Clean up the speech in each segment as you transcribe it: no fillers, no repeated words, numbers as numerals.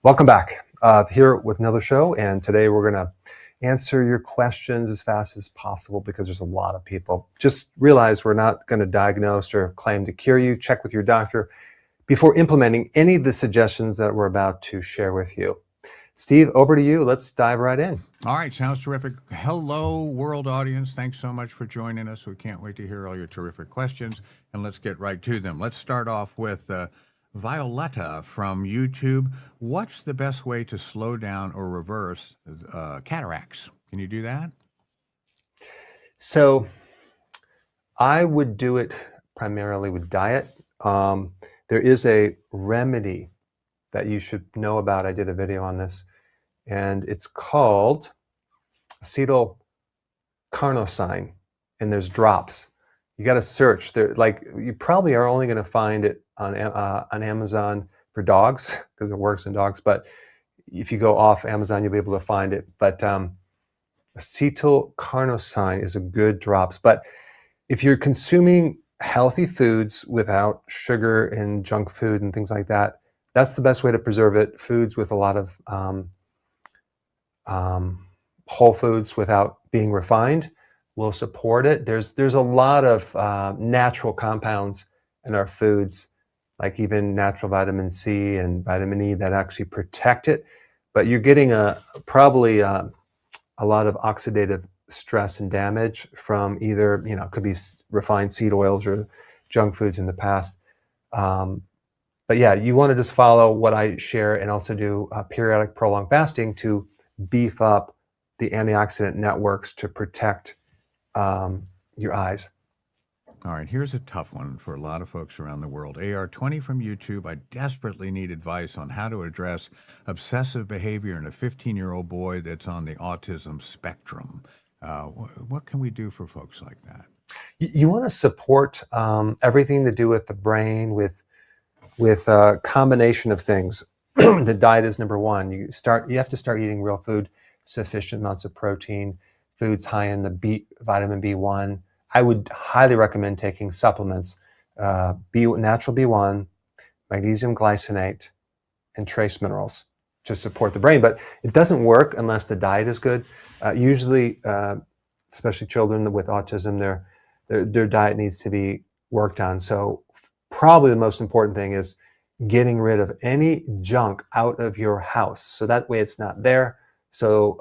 Welcome back. Here with another show, and today we're going to answer your questions as fast as possible because there's a lot of people. Just realize we're not going to diagnose or claim to cure you. Check with your doctor before implementing any of the suggestions that we're about to share with you. Steve, over to you. Let's dive right in. All right, sounds terrific. Hello, world audience. Thanks so much for joining us. We can't wait to hear all your terrific questions, and let's get right to them. Let's start off with Violetta from YouTube. What's the best way to slow down or reverse cataracts? Can you do that? So I would do it primarily with diet. There is a remedy that you should know about. I did a video on this, and it's called acetylcarnosine, and there's drops. You got to search there. Like, you probably are only going to find it on Amazon for dogs because it works in dogs. But if you go off Amazon, you'll be able to find it. But acetylcarnosine is a good drops. But if you're consuming healthy foods without sugar and junk food and things like that, that's the best way to preserve it. Foods with a lot of whole foods without being refined will support it. There's a lot of natural compounds in our foods, like even natural vitamin C and vitamin E, that actually protect it. But you're getting probably a lot of oxidative stress and damage from either, it could be refined seed oils or junk foods in the past. But yeah, you want to just follow what I share and also do periodic prolonged fasting to beef up the antioxidant networks to protect your eyes. All right, here's a tough one for a lot of folks around the world. AR20 from YouTube. I desperately need advice on how to address obsessive behavior in a 15-year-old boy that's on the autism spectrum. What can we do for folks like that? You want to support everything to do with the brain with a combination of things. The diet is number one. You have to start eating real food, sufficient amounts of protein, foods high in the vitamin B1. I would highly recommend taking supplements, natural B1, magnesium glycinate, and trace minerals to support the brain. But it doesn't work unless the diet is good. Usually, especially children with autism, their diet needs to be worked on. So probably the most important thing is getting rid of any junk out of your house. So that way it's not there. So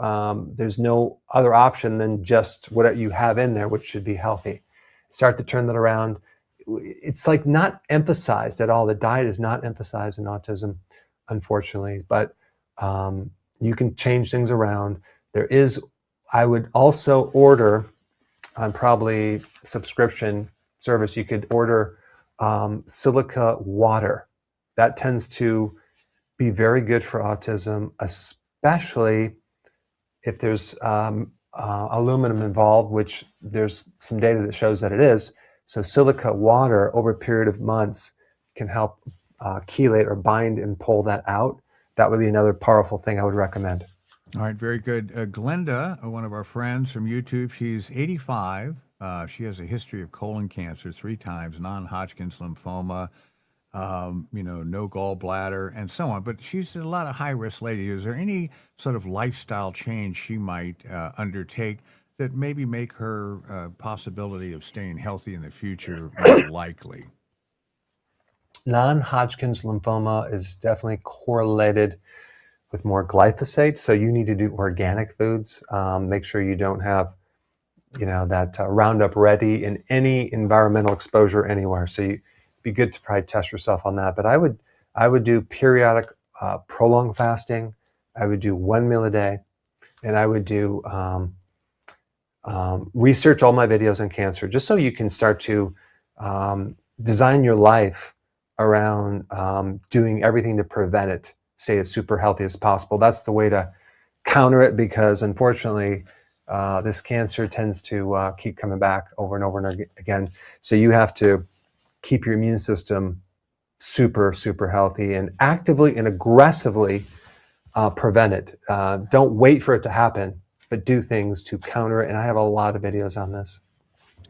there's no other option than just what you have in there, which should be healthy. Start to turn that around. It's like not emphasized at all. The diet is not emphasized in autism, unfortunately, but you can change things around. I would also order on probably subscription service, you could order silica water. That tends to be very good for autism, especially if there's aluminum involved, which there's some data that shows that it is. So silica water over a period of months can help chelate or bind and pull that out. That would be another powerful thing I would recommend. All right, very good. Glenda, one of our friends from YouTube, she's 85. She has a history of colon cancer 3 times, non-Hodgkin's lymphoma, no gallbladder, and so on. But she's a lot of high-risk lady. Is there any sort of lifestyle change she might undertake that maybe make her possibility of staying healthy in the future more likely? Non-Hodgkin's lymphoma is definitely correlated with more glyphosate. So you need to do organic foods. Make sure you don't have, that Roundup Ready in any environmental exposure anywhere. So it'd be good to probably test yourself on that. But I would do periodic prolonged fasting. I would do 1 meal a day, and I would do research all my videos on cancer, just so you can start to design your life around doing everything to prevent it, stay as super healthy as possible. That's the way to counter it, because unfortunately, this cancer tends to keep coming back over and over and again. So you have to keep your immune system super, super healthy and actively and aggressively prevent it. Don't wait for it to happen, but do things to counter it. And I have a lot of videos on this.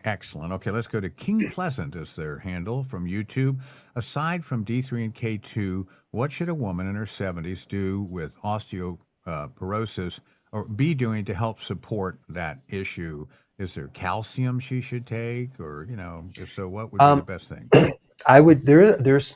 Excellent. Okay, let's go to King Pleasant as their handle from YouTube. Aside from D3 and K2, what should a woman in her 70s do with osteoporosis or be doing to help support that issue? Is there calcium she should take, or if so, what would be the Um, best thing? I would there's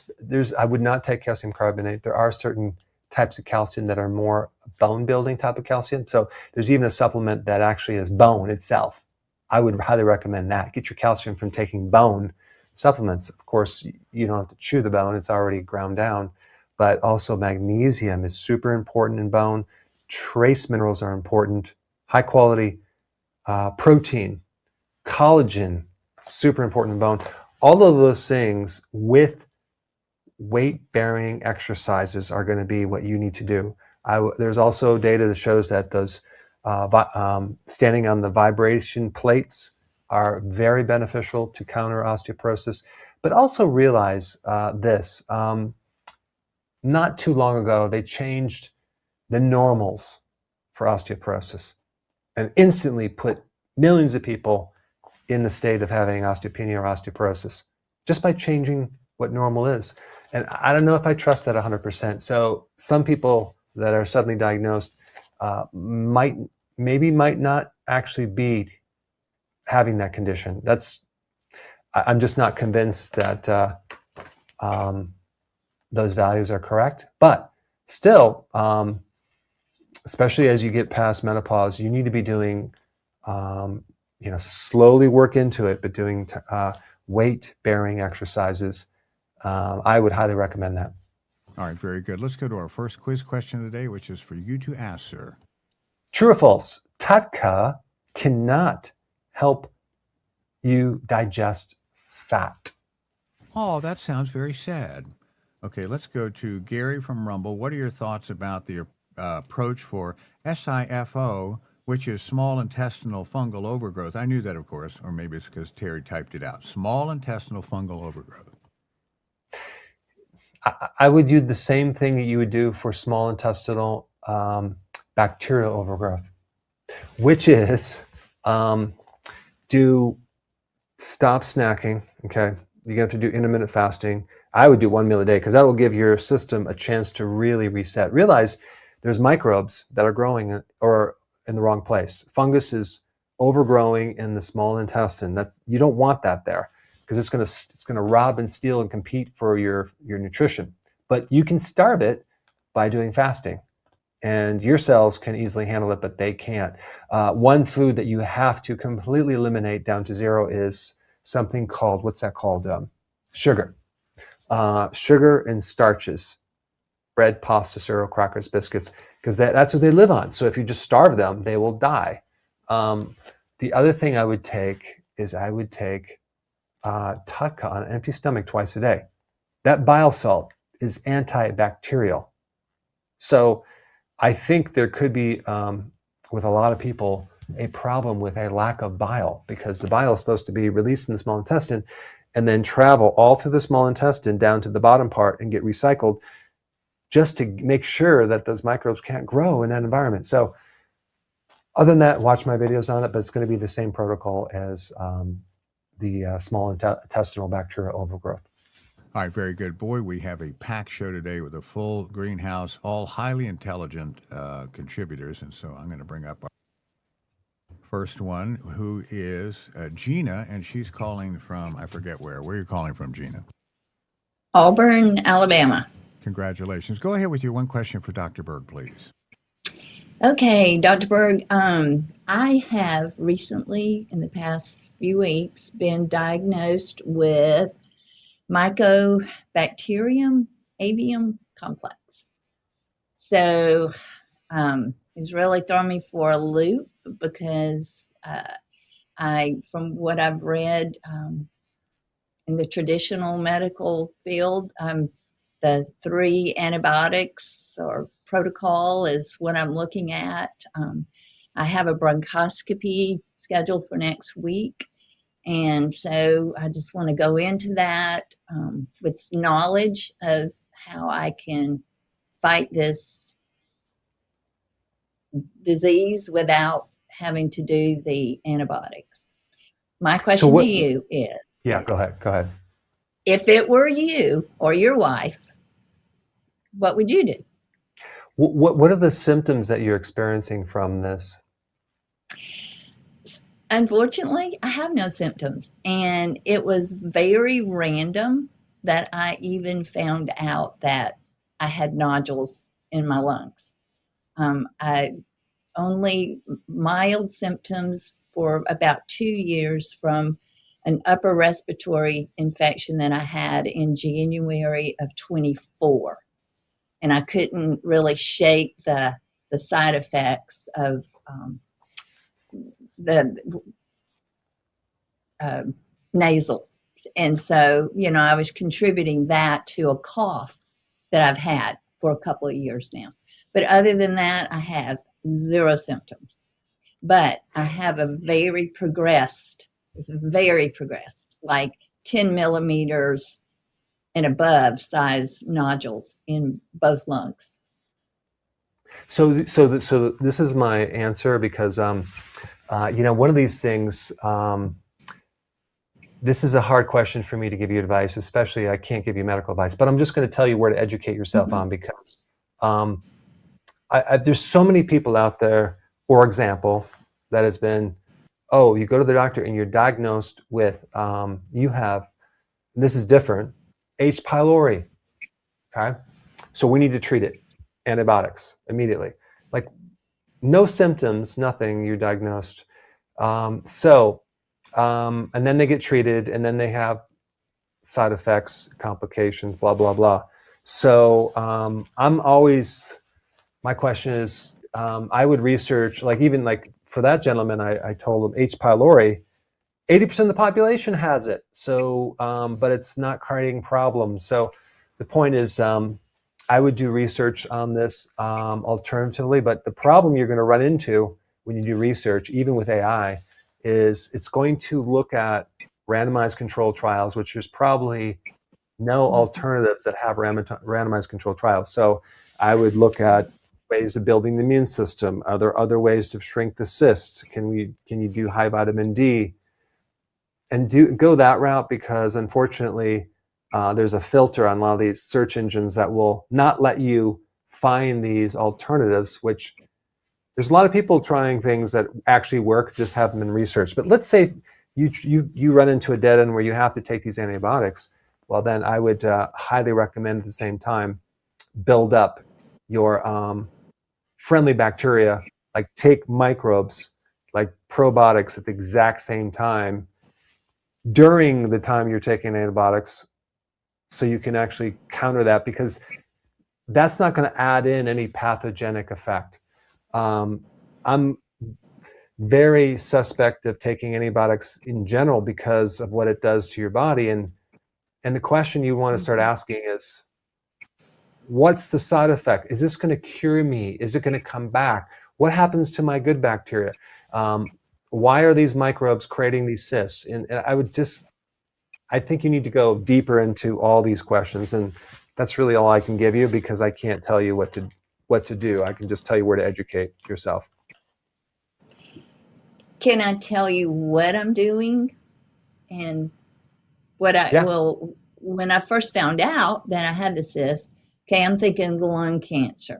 I would not take calcium carbonate. There are certain types of calcium that are more bone building type of calcium. So there's even a supplement that actually is bone itself. I would highly recommend that. Get your calcium from taking bone supplements. Of course, you don't have to chew the bone, it's already ground down. But also magnesium is super important in bone. Trace minerals are important. High quality protein, collagen, super important in bone. All of those things with weight-bearing exercises are going to be what you need to do. There's also data that shows that those standing on the vibration plates are very beneficial to counter osteoporosis. But also realize this. Not too long ago, they changed the normals for osteoporosis and instantly put millions of people in the state of having osteopenia or osteoporosis just by changing what normal is. And I don't know if I trust that 100%. So some people that are suddenly diagnosed might not actually be having that condition. I'm just not convinced that those values are correct. But still, especially as you get past menopause, you need to be doing, slowly work into it, but doing weight-bearing exercises. I would highly recommend that. All right, very good. Let's go to our first quiz question of the day, which is for you to ask, sir. True or false? Tatka cannot help you digest fat. Oh, that sounds very sad. Okay, let's go to Gary from Rumble. What are your thoughts about the approach for SIFO, which is small intestinal fungal overgrowth? I knew that, of course, or maybe it's because Terry typed it out. Small intestinal fungal overgrowth. I would do the same thing that you would do for small intestinal bacterial overgrowth, which is stop snacking. Okay, you're gonna have to do intermittent fasting. I would do 1 meal a day because that will give your system a chance to really reset. Realize there's microbes that are growing or in the wrong place. Fungus is overgrowing in the small intestine. You don't want that there because it's going to rob and steal and compete for your nutrition. But you can starve it by doing fasting, and your cells can easily handle it, but they can't. One food that you have to completely eliminate down to zero is something called, what's that called? Sugar. Sugar and starches, bread, pasta, cereal, crackers, biscuits, because that's what they live on. So if you just starve them, they will die. The other thing I would take is Tutka on an empty stomach twice a day. That bile salt is antibacterial. So I think there could be, with a lot of people, a problem with a lack of bile because the bile is supposed to be released in the small intestine and then travel all through the small intestine down to the bottom part and get recycled just to make sure that those microbes can't grow in that environment. So other than that, watch my videos on it, but it's going to be the same protocol as the small intestinal bacterial overgrowth. All right, very good. Boy, we have a packed show today with a full greenhouse, all highly intelligent contributors. And so I'm going to bring up our first one, who is Gina, and she's calling from, I forget where. Where are you calling from, Gina? Auburn, Alabama. Congratulations. Go ahead with your one question for Dr. Berg, please. Okay, Dr. Berg, I have recently, in the past few weeks, been diagnosed with mycobacterium avium complex. So it's really thrown me for a loop because from what I've read in the traditional medical field, the 3 antibiotics or protocol is what I'm looking at. I have a bronchoscopy scheduled for next week. And so I just want to go into that with knowledge of how I can fight this disease without having to do the antibiotics. My So question to what? you is, Yeah, go ahead. Go ahead. if it were you or your wife, what would you do? What are the symptoms that you're experiencing from this? Unfortunately, I have no symptoms. And it was very random that I even found out that I had nodules in my lungs. I only mild symptoms for about 2 years from an upper respiratory infection that I had in January of 24. And I couldn't really shake the side effects of the uh, nasal. And so, I was contributing that to a cough that I've had for a couple of years now. But other than that, I have zero symptoms. But I have it's very progressed, like 10 millimeters and above size nodules in both lungs. So this is my answer because one of these things. This is a hard question for me to give you advice, especially I can't give you medical advice, but I'm just going to tell you where to educate yourself on because there's so many people out there, for example, that has been, oh, you go to the doctor and you're diagnosed with, you have, this is different, H. pylori, okay? So we need to treat it, antibiotics, immediately. Like no symptoms, nothing, you're diagnosed. And then they get treated and then they have side effects, complications, blah, blah, blah. So my question is, I would research, even for that gentleman, I told him H. pylori, 80% of the population has it. So, but it's not creating problems. So the point is, I would do research on this alternatively, but the problem you're going to run into when you do research, even with AI, is it's going to look at randomized controlled trials, which there's probably no alternatives that have randomized controlled trials. So I would look at ways of building the immune system. Are there other ways to shrink the cysts? Can you do high vitamin D? And go that route because unfortunately, there's a filter on a lot of these search engines that will not let you find these alternatives, which there's a lot of people trying things that actually work, just haven't been researched. But let's say you run into a dead end where you have to take these antibiotics. Well, then I would highly recommend at the same time build up your friendly bacteria, like take microbes, like probiotics at the exact same time during the time you're taking antibiotics, so you can actually counter that because that's not going to add in any pathogenic effect. I'm very suspect of taking antibiotics in general because of what it does to your body. And the question you want to start asking is, what's the side effect? Is this going to cure me? Is it going to come back? What happens to my good bacteria? Why are these microbes creating these cysts? And I think you need to go deeper into all these questions. And that's really all I can give you because I can't tell you what to do. I can just tell you where to educate yourself. Can I tell you what I'm doing? And when I first found out that I had the cyst, okay, I'm thinking lung cancer.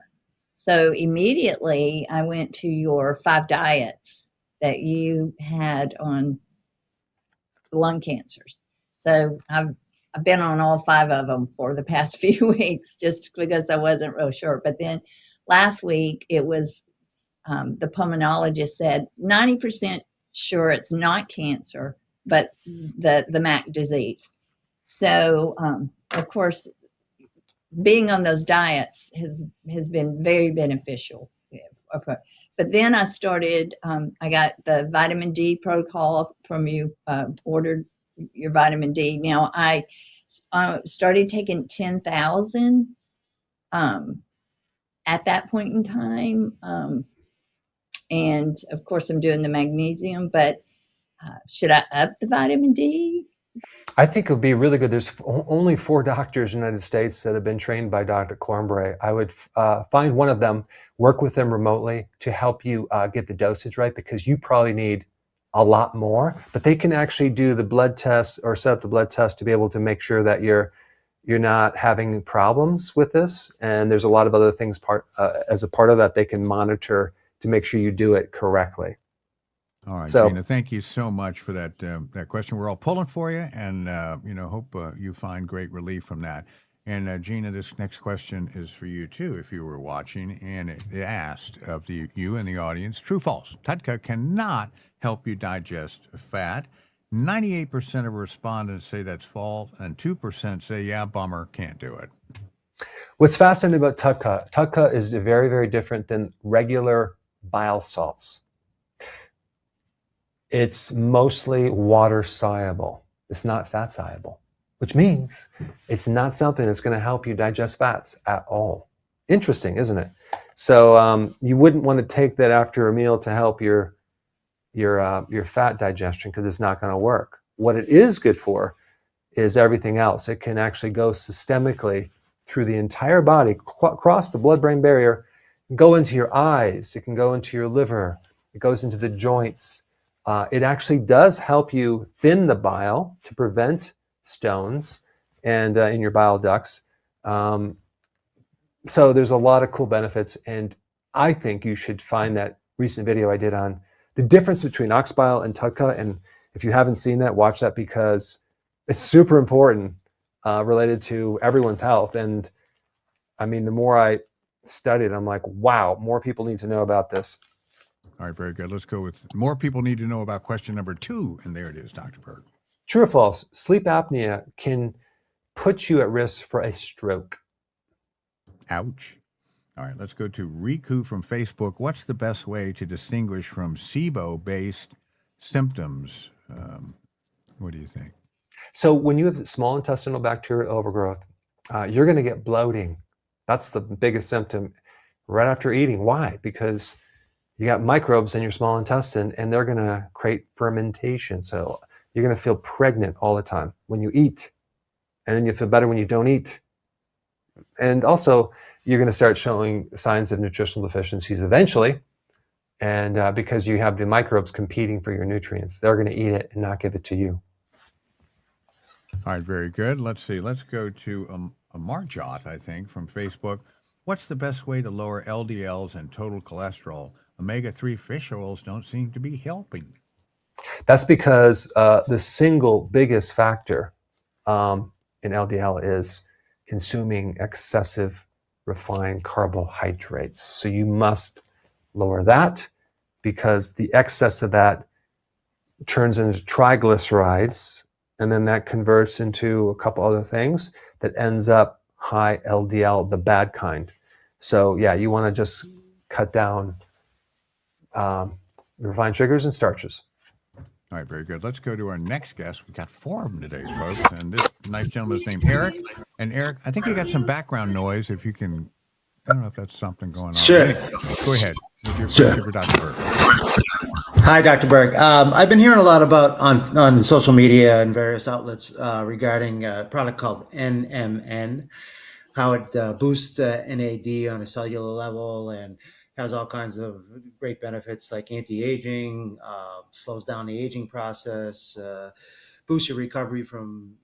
So immediately I went to your 5 diets that you had on lung cancers. So I've been on all 5 of them for the past few weeks just because I wasn't real sure. But then last week it was the pulmonologist said 90% sure it's not cancer, but the MAC disease. So of course, being on those diets has been very beneficial. But then I started, I got the vitamin D protocol from you, ordered your vitamin D. Now I started taking 10,000 at that point in time. And of course I'm doing the magnesium, but should I up the vitamin D? I think it would be really good. There's only 4 doctors in the United States that have been trained by Dr. Cornbray. I would find one of them, work with them remotely to help you get the dosage right, because you probably need a lot more, but they can actually do the blood test or set up the blood test to be able to make sure that you're not having problems with this. And there's a lot of other things as a part of that they can monitor to make sure you do it correctly. All right, So, Gina, thank you so much for that question. We're all pulling for you, and hope you find great relief from that. And Gina, this next question is for you too, if you were watching, and it asked of you and the audience: true, false? TUDCA cannot help you digest fat. 98% of respondents say that's false, and 2% say, yeah, bummer, can't do it. what's fascinating about TUDCA is very, very different than regular bile salts. It's mostly water soluble. It's not fat soluble, which means it's not something that's going to help you digest fats at all. Interesting, isn't it? So you wouldn't want to take that after a meal to help your fat digestion, because it's not going to work. What it is good for is everything else. It can actually go systemically through the entire body, cross the blood-brain barrier, go into your eyes. It can go into your liver. It goes into the joints. It actually does help you thin the bile to prevent stones and in your bile ducts. So there's a lot of cool benefits, and I think you should find that recent video I did on the difference between ox bile and TUDCA. And if you haven't seen that, watch that, because it's super important, related to everyone's health. And I mean, the more I studied, I'm like, wow, more people need to know about this. All right, very good. Let's go with more people need to know about question number 2. And there it is, Dr. Berg. True or false? Sleep apnea can put you at risk for a stroke. Ouch. All right, let's go to Riku from Facebook. What's the best way to distinguish from SIBO-based symptoms? What do you think? So when you have small intestinal bacterial overgrowth, you're going to get bloating. That's the biggest symptom right after eating. Why? Because you got microbes in your small intestine, and they're going to create fermentation. So you're going to feel pregnant all the time when you eat, and then you feel better when you don't eat. And also, you're going to start showing signs of nutritional deficiencies eventually. And because you have the microbes competing for your nutrients, they're going to eat it and not give it to you. All right, very good. Let's see. Let's go to a Marjot, I think, from Facebook. What's the best way to lower LDLs and total cholesterol? Omega-3 fish oils don't seem to be helping. That's because the single biggest factor in LDL is consuming excessive refined carbohydrates. So you must lower that, because the excess of that turns into triglycerides, and then that converts into a couple other things that ends up high LDL, the bad kind. So yeah, you want to just cut down refined sugars and starches. All right, very good. Let's go to our next guest. We've got 4 of them today, folks. And this nice gentleman's named Eric. And Eric, I think you got some background noise. If you can, I don't know if that's something going on. Sure. Go ahead with your Sure. question for Dr. Berg. Hi, Dr. Berg. I've been hearing a lot about on social media and various outlets regarding a product called NMN, how it boosts NAD on a cellular level and has all kinds of great benefits like anti-aging, slows down the aging process, boosts your recovery from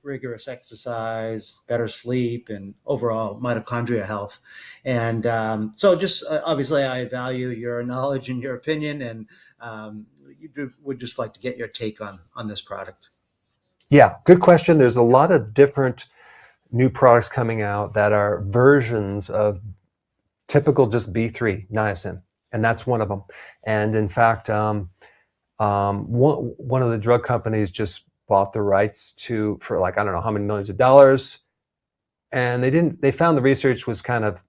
rigorous exercise, better sleep, and overall mitochondria health. And so just obviously I value your knowledge and your opinion, and would just like to get your take on this product. Yeah, good question. There's a lot of different new products coming out that are versions of typical just B3, niacin, and that's one of them. And in fact, one of the drug companies just bought the rights for like, I don't know how many millions of dollars, and they found the research was kind of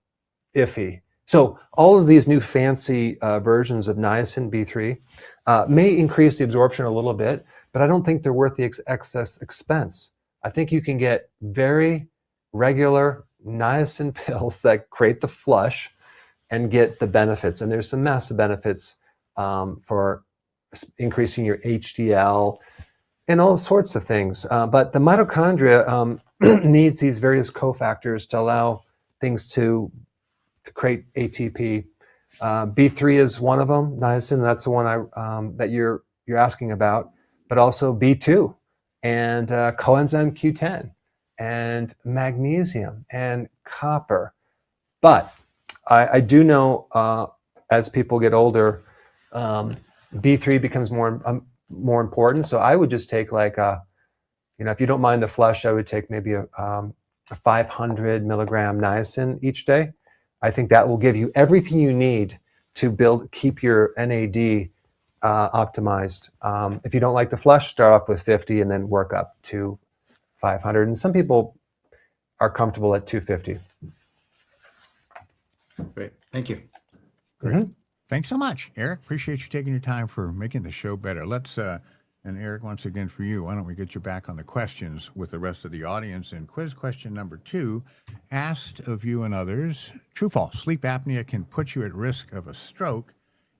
iffy. So all of these new fancy versions of niacin B3 may increase the absorption a little bit, but I don't think they're worth the excess expense. I think you can get very regular niacin pills that create the flush and get the benefits. And there's some massive benefits for increasing your HDL and all sorts of things. But the mitochondria needs these various cofactors to allow things to create ATP. B3 is one of them, niacin. That's the one that you're you're asking about, but also B2 and coenzyme Q10 and magnesium and copper. But I do know as people get older, B3 becomes more important. So I would just take like if you don't mind the flush, I would take maybe a 500 milligram niacin each day. I think that will give you everything you need to keep your NAD optimized. If you don't like the flush, start off with 50 and then work up to 500. And some people are comfortable at 250. Great. Thank you. Great. Mm-hmm. Thanks so much, Eric. Appreciate you taking your time for making the show better. Let's, and Eric, once again for you, why don't we get you back on the questions with the rest of the audience? And quiz question number 2, asked of you and others, true, false, sleep apnea can put you at risk of a stroke.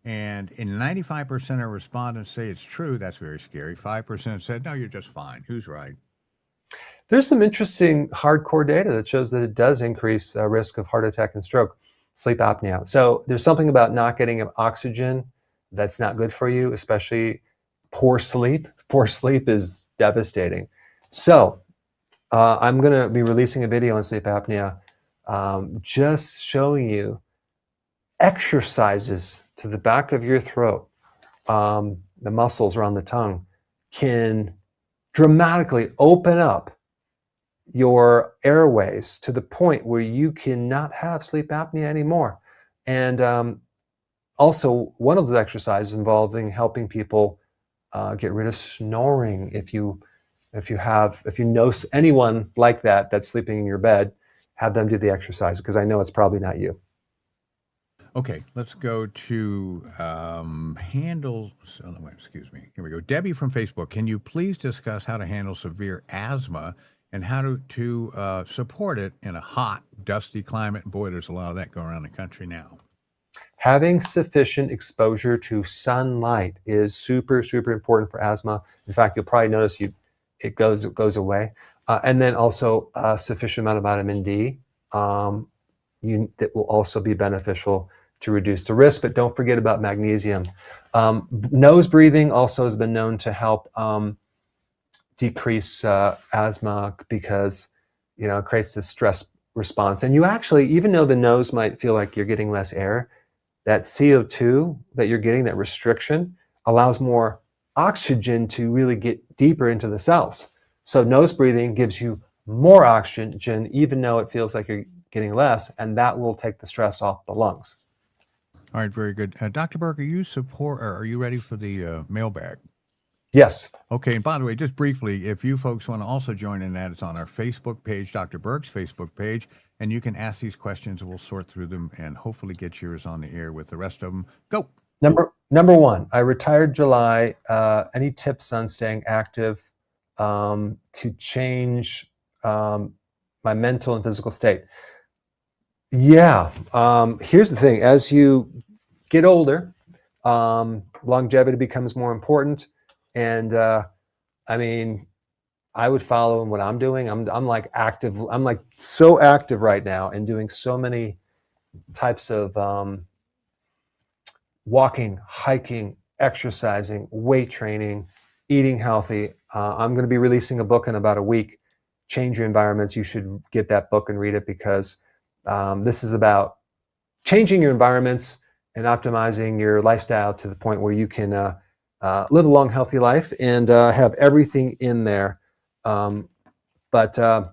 And in 95% of respondents say it's true. That's very scary. 5% said, no, you're just fine. Who's right? There's some interesting hardcore data that shows that it does increase risk of heart attack and stroke, sleep apnea. So there's something about not getting oxygen that's not good for you, especially poor sleep. Poor sleep is devastating. So I'm going to be releasing a video on sleep apnea, just showing you exercises to the back of your throat, the muscles around the tongue, can dramatically open up your airways to the point where you cannot have sleep apnea anymore. And also, one of those exercises involving helping people get rid of snoring. If you know anyone like that that's sleeping in your bed, have them do the exercise, because I know it's probably not you. Okay, let's go to handle. Excuse me. Here we go. Debbie from Facebook. Can you please discuss how to handle severe asthma and how to support it in a hot, dusty climate? Boy, there's a lot of that going around the country now. Having sufficient exposure to sunlight is super, super important for asthma. In fact, you'll probably notice it goes away. And then also a sufficient amount of vitamin D that will also be beneficial to reduce the risk. But don't forget about magnesium. Nose breathing also has been known to help decrease asthma, because it creates this stress response. And you actually, even though the nose might feel like you're getting less air, that CO2 that you're getting, that restriction, allows more oxygen to really get deeper into the cells. So nose breathing gives you more oxygen, even though it feels like you're getting less, and that will take the stress off the lungs. All right, very good. Dr. Berg, are you ready for the mailbag? Yes. Okay, and by the way, just briefly, if you folks want to also join in that, it's on our Facebook page, Dr. Berg's Facebook page, and you can ask these questions and we'll sort through them and hopefully get yours on the air with the rest of them. Go. Number 1, I retired July. Any tips on staying active to change my mental and physical state? Yeah. Here's the thing. As you get older, longevity becomes more important. And I would follow in what I'm doing. I'm like active. I'm like so active right now and doing so many types of walking, hiking, exercising, weight training, eating healthy. I'm going to be releasing a book in about a week. Change Your Environments. You should get that book and read it, because this is about changing your environments and optimizing your lifestyle to the point where you can live a long, healthy life and have everything in there. But the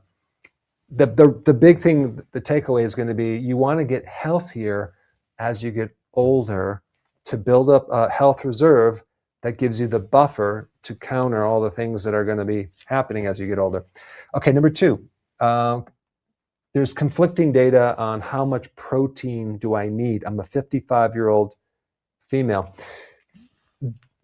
big thing, the takeaway is going to be, you want to get healthier as you get older to build up a health reserve that gives you the buffer to counter all the things that are going to be happening as you get older. Okay, number 2, there's conflicting data on how much protein do I need. I'm a 55-year-old female.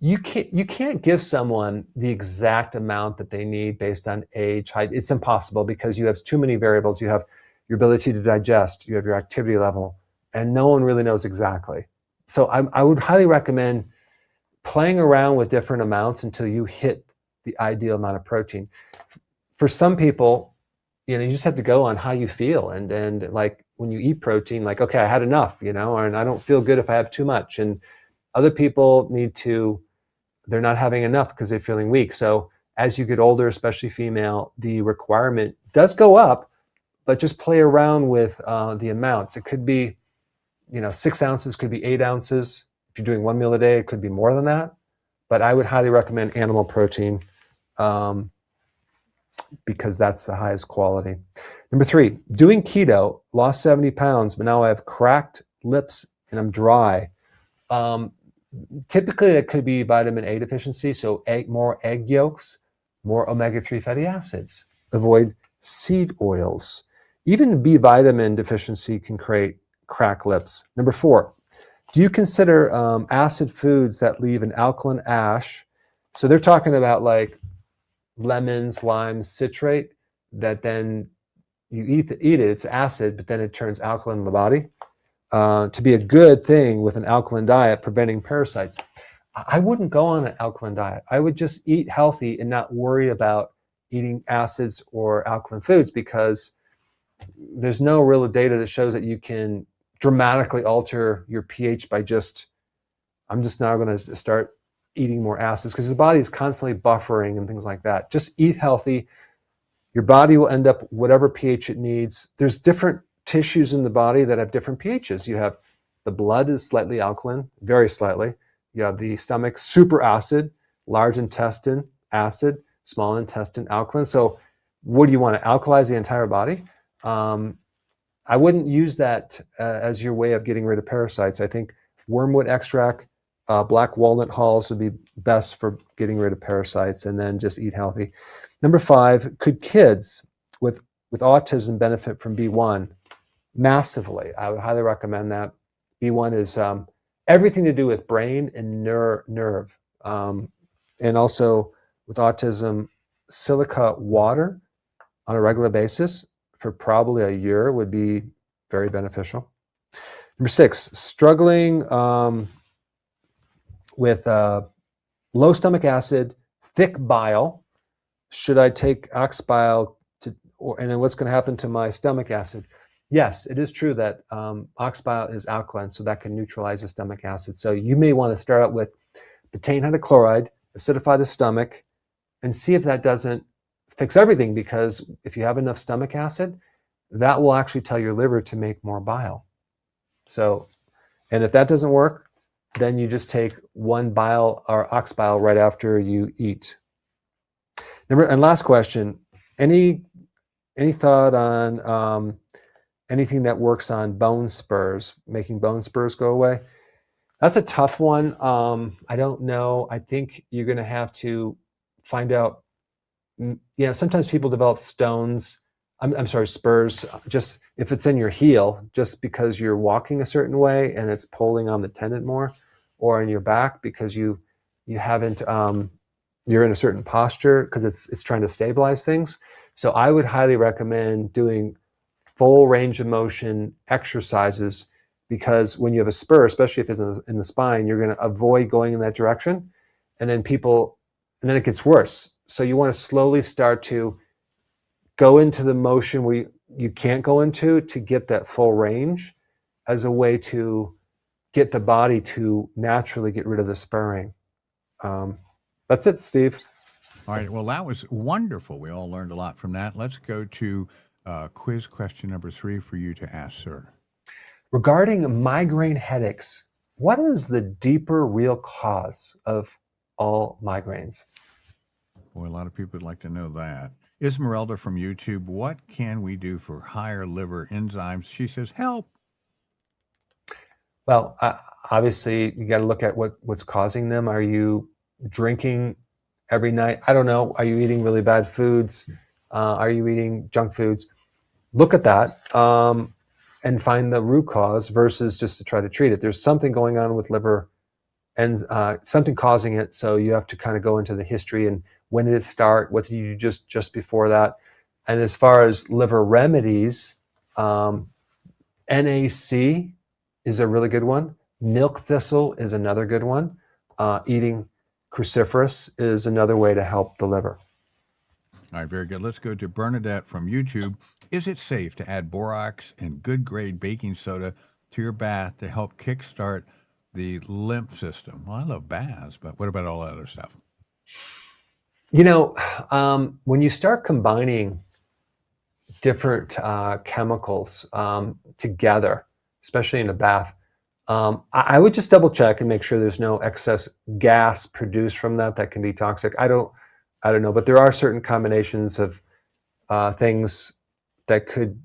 You can't give someone the exact amount that they need based on age, height. It's impossible, because you have too many variables. You have your ability to digest, you have your activity level, and no one really knows exactly. So I would highly recommend playing around with different amounts until you hit the ideal amount of protein. For some people, you just have to go on how you feel. And like when you eat protein, like, okay, I had enough, and I don't feel good if I have too much. And other people need to they're not having enough because they're feeling weak. So as you get older, especially female, the requirement does go up, but just play around with the amounts. It could be, 6 ounces, could be 8 ounces. If you're doing 1 meal a day, it could be more than that. But I would highly recommend animal protein because that's the highest quality. Number 3, doing keto, lost 70 pounds, but now I have cracked lips and I'm dry. Typically, it could be vitamin A deficiency, so more egg yolks, more omega-3 fatty acids. Avoid seed oils. Even B vitamin deficiency can create cracked lips. Number 4, do you consider acid foods that leave an alkaline ash? So they're talking about like lemons, limes, citrate, that then you eat it, it's acid, but then it turns alkaline in the body. To be a good thing with an alkaline diet, preventing parasites. I wouldn't go on an alkaline diet. I would just eat healthy and not worry about eating acids or alkaline foods, because there's no real data that shows that you can dramatically alter your pH by I'm just now going to start eating more acids, because the body is constantly buffering and things like that. Just eat healthy. Your body will end up whatever pH it needs. There's different tissues in the body that have different pHs. You have the blood is slightly alkaline, very slightly. You have the stomach, super acid, large intestine, acid, small intestine, alkaline. So what do you want to alkalize the entire body? I wouldn't use that as your way of getting rid of parasites. I think wormwood extract, black walnut hulls would be best for getting rid of parasites, and then just eat healthy. Number 5, could kids with autism benefit from B1? Massively. I would highly recommend that. B1 is everything to do with brain and nerve. And also with autism, silica water on a regular basis for probably a year would be very beneficial. Number 6, struggling with low stomach acid, thick bile. Should I take ox bile and then what's going to happen to my stomach acid? Yes, it is true that ox bile is alkaline, so that can neutralize the stomach acid. So you may want to start out with betaine hydrochloride, acidify the stomach, and see if that doesn't fix everything, because if you have enough stomach acid, that will actually tell your liver to make more bile. So, and if that doesn't work, then you just take 1 bile or ox bile right after you eat. And last question, any thought on anything that works on bone spurs, making bone spurs go away? That's a tough one. I don't know. I think you're going to have to find out. Sometimes people develop stones. Spurs, just if it's in your heel, just because you're walking a certain way and it's pulling on the tendon more, or in your back because you haven't, you're in a certain posture because it's trying to stabilize things. So I would highly recommend doing full range of motion exercises, because when you have a spur, especially if it's in the spine, you're going to avoid going in that direction, and then it gets worse. So you want to slowly start to go into the motion where you can't go into to get that full range, as a way to get the body to naturally get rid of the spurring. That's it, Steve. All right. Well, that was wonderful. We all learned a lot from that. Let's go to quiz question number 3 for you to ask, sir. Regarding migraine headaches, what is the deeper real cause of all migraines? Boy, a lot of people would like to know that. Esmeralda from YouTube, what can we do for higher liver enzymes? She says, help. Well, obviously, you got to look at what's causing them. Are you drinking every night? I don't know. Are you eating really bad foods? Are you eating junk foods? Look at that and find the root cause versus just to try to treat it. There's something going on with liver and something causing it. So you have to kind of go into the history and when did it start? What did you do just before that? And as far as liver remedies, NAC is a really good one. Milk thistle is another good one. Eating cruciferous is another way to help the liver. All right, very good. Let's go to Bernadette from YouTube. Is it safe to add borax and good grade baking soda to your bath to help kickstart the lymph system? Well, I love baths, but what about all that other stuff? You know, when you start combining different chemicals together, especially in a bath, I would just double check and make sure there's no excess gas produced from that can be toxic. I don't know, but there are certain combinations of things that could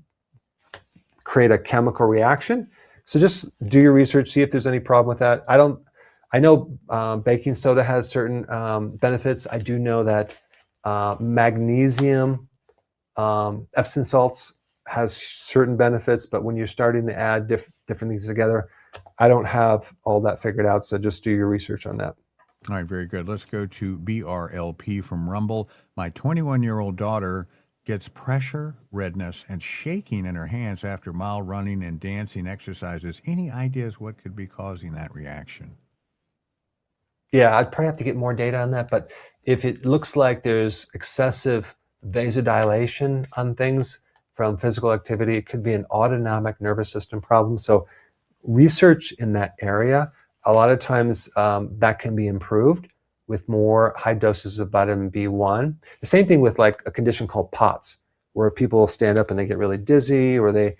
create a chemical reaction. So just do your research, see if there's any problem with that. I know baking soda has certain benefits. I do know that magnesium, Epsom salts has certain benefits, but when you're starting to add different things together, I don't have all that figured out. So just do your research on that. All right, very good. Let's go to BRLP from Rumble. My 21-year-old daughter gets pressure, redness, and shaking in her hands after mild running and dancing exercises. Any ideas what could be causing that reaction? Yeah, I'd probably have to get more data on that, but if it looks like there's excessive vasodilation on things from physical activity, it could be an autonomic nervous system problem. So research in that area, a lot of times that can be improved with more high doses of vitamin B1. The same thing with like a condition called POTS, where people stand up and they get really dizzy, or they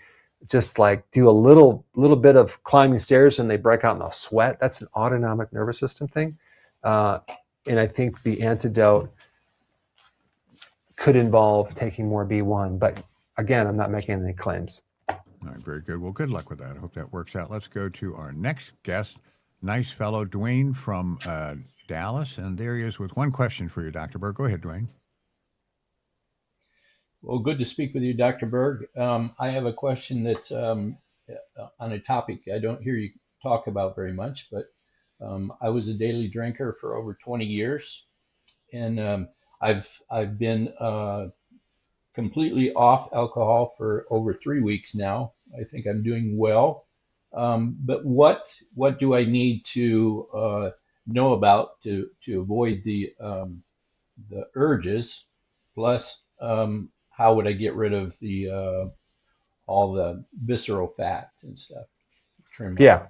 just like do a little bit of climbing stairs and they break out in a sweat. That's an autonomic nervous system thing. And I think the antidote could involve taking more B1, but again, I'm not making any claims. All right, very good. Well, good luck with that. I hope that works out. Let's go to our next guest, nice fellow, Dwayne from Dallas, and there he is with one question for you, Dr. Berg. Go ahead, Dwayne. Well, good to speak with you, Dr. Berg. I have a question that's on a topic I don't hear you talk about very much, but I was a daily drinker for over 20 years, and I've been completely off alcohol for over 3 weeks now. I think I'm doing well. But what do I need to know about to avoid the urges? Plus, how would I get rid of the all the visceral fat and stuff? Trim it. Yeah.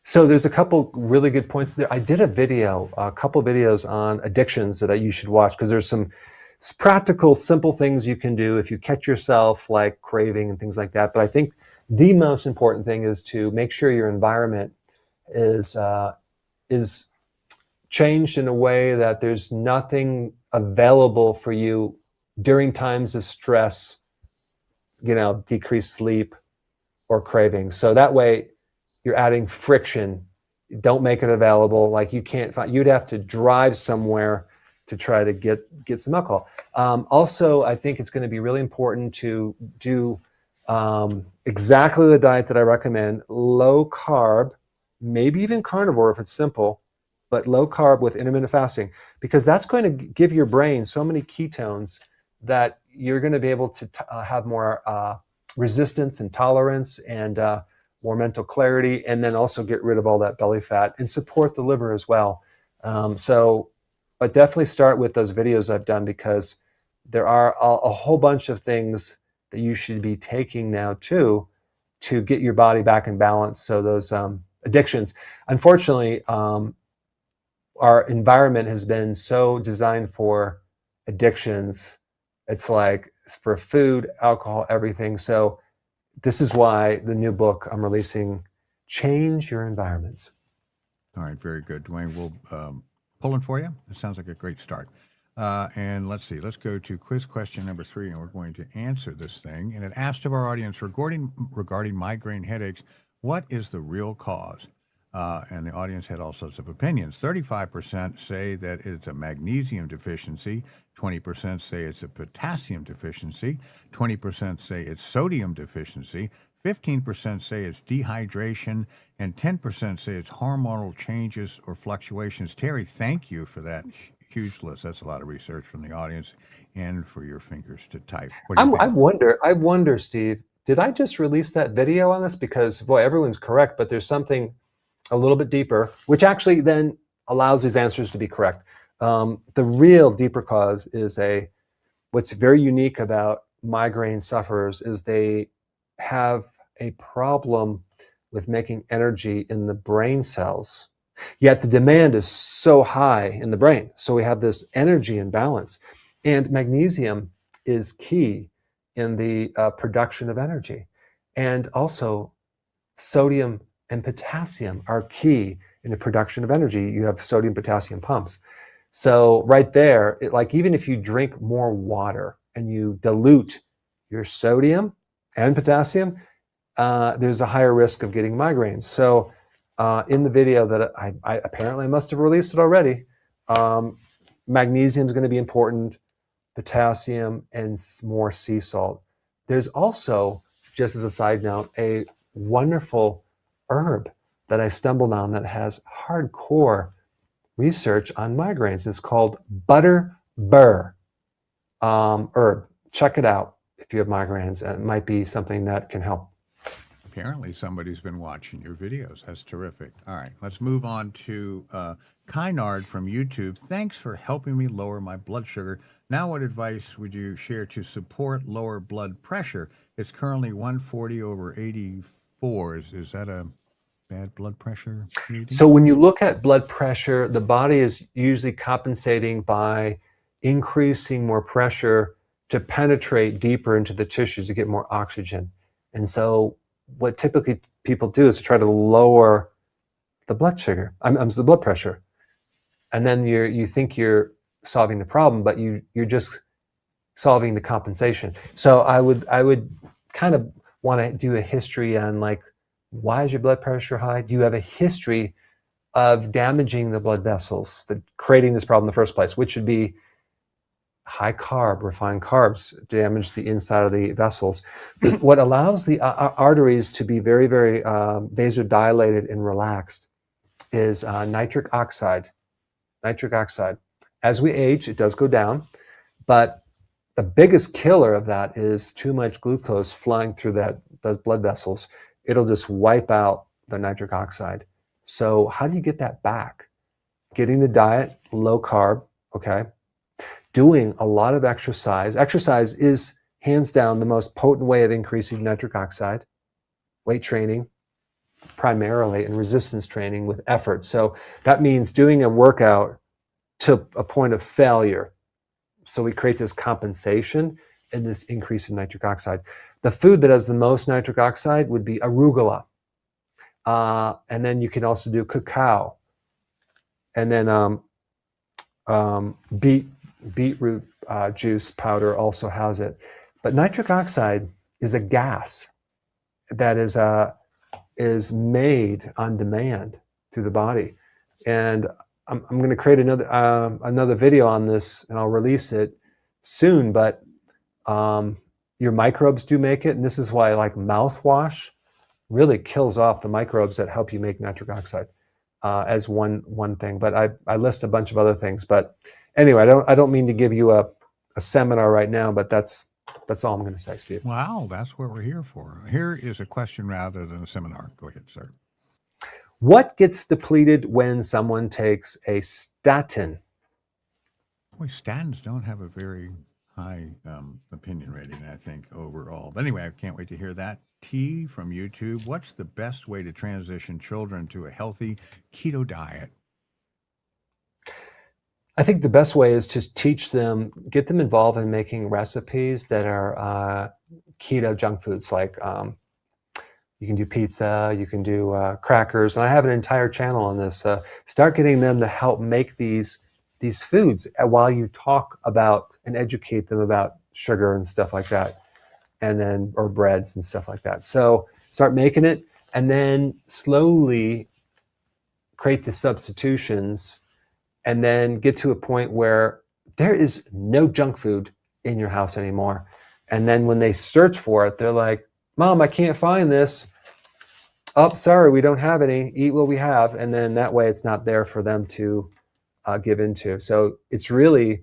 So there's a couple really good points there. I did a couple videos on addictions that you should watch, because there's some practical, simple things you can do if you catch yourself like craving and things like that. But I think the most important thing is to make sure your environment is changed in a way that there's nothing available for you during times of stress, decreased sleep or craving. So that way you're adding friction. Don't make it available. Like you'd have to drive somewhere to try to get some alcohol. Also, I think it's going to be really important to do exactly the diet that I recommend: low carb, maybe even carnivore if it's simple, but low carb with intermittent fasting, because that's going to give your brain so many ketones that you're going to be able to have more resistance and tolerance and more mental clarity, and then also get rid of all that belly fat and support the liver as well. But definitely start with those videos I've done, because there are a whole bunch of things that you should be taking now too, to get your body back in balance. So those addictions, unfortunately, our environment has been so designed for addictions. It's like for food, alcohol, everything. So this is why the new book I'm releasing, Change Your Environments. All right, very good, Dwayne. We'll pull it for you. It sounds like a great start. And let's see, let's go to quiz question number 3, and we're going to answer this thing. And it asked of our audience regarding migraine headaches, what is the real cause? And the audience had all sorts of opinions. 35% say that it's a magnesium deficiency, 20% say it's a potassium deficiency, 20% say it's sodium deficiency, 15% say it's dehydration, and 10% say it's hormonal changes or fluctuations. Terry, thank you for that huge list. That's a lot of research from the audience, and for your fingers to type. What do you think? I wonder, Steve, did I just release that video on this? Because, boy, everyone's correct, but there's something a little bit deeper, which actually then allows these answers to be correct. The real deeper cause is what's very unique about migraine sufferers is they have a problem with making energy in the brain cells. Yet the demand is so high in the brain. So we have this energy imbalance. And magnesium is key in the production of energy. And also, sodium and potassium are key in the production of energy. You have sodium potassium pumps. So right there, like even if you drink more water and you dilute your sodium and potassium, there's a higher risk of getting migraines. So in the video that I apparently must have released it already, magnesium is going to be important, potassium, and more sea salt. There's also, just as a side note, a wonderful herb that I stumbled on that has hardcore research on migraines. It's called butter burr herb. Check it out if you have migraines. It might be something that can help. Apparently somebody's been watching your videos. That's terrific. All right, let's move on to Kynard from YouTube. Thanks for helping me lower my blood sugar. Now what advice would you share to support lower blood pressure? It's currently 140/84. Is that a bad blood pressure reading? So when you look at blood pressure, the body is usually compensating by increasing more pressure to penetrate deeper into the tissues to get more oxygen. And so what typically people do is to try to lower the blood sugar, the blood pressure. And then you think you're solving the problem, but you're just solving the compensation. So I would kind of want to do a history on, like, why is your blood pressure high? Do you have a history of damaging the blood vessels, creating this problem in the first place, which should be high carb, refined carbs damage the inside of the vessels. What allows the arteries to be very, very vasodilated and relaxed is nitric oxide. Nitric oxide. As we age, it does go down, but the biggest killer of that is too much glucose flying through those blood vessels. It'll just wipe out the nitric oxide. So how do you get that back? Getting the diet, low carb, okay? Doing a lot of exercise. Exercise is hands down the most potent way of increasing nitric oxide. Weight training, primarily, and resistance training with effort. So that means doing a workout to a point of failure. So we create this compensation and this increase in nitric oxide. The food that has the most nitric oxide would be arugula. And then you can also do cacao. And then beetroot juice powder also has it. But nitric oxide is a gas that is made on demand through the body. And I'm going to create another video on this, and I'll release it soon. But your microbes do make it, and this is why, like, mouthwash really kills off the microbes that help you make nitric oxide as one thing. But I list a bunch of other things. But anyway, I don't mean to give you a seminar right now, but that's all I'm going to say, Steve. Wow, that's what we're here for. Here is a question rather than a seminar. Go ahead, sir. What gets depleted when someone takes a statin? Boy, statins don't have a very high opinion rating, I think, overall. But anyway, I can't wait to hear that. T from YouTube. What's the best way to transition children to a healthy keto diet? I think the best way is to teach them, get them involved in making recipes that are keto junk foods. Like you can do pizza, you can do crackers, and I have an entire channel on this. Start getting them to help make these foods while you talk about and educate them about sugar and stuff like that, and then or breads and stuff like that. So start making it, and then slowly create the substitutions. And then get to a point where there is no junk food in your house anymore. And then when they search for it, they're like, Mom, I can't find this. Oh, sorry, we don't have any. Eat what we have. And then that way it's not there for them to give into. So it's really,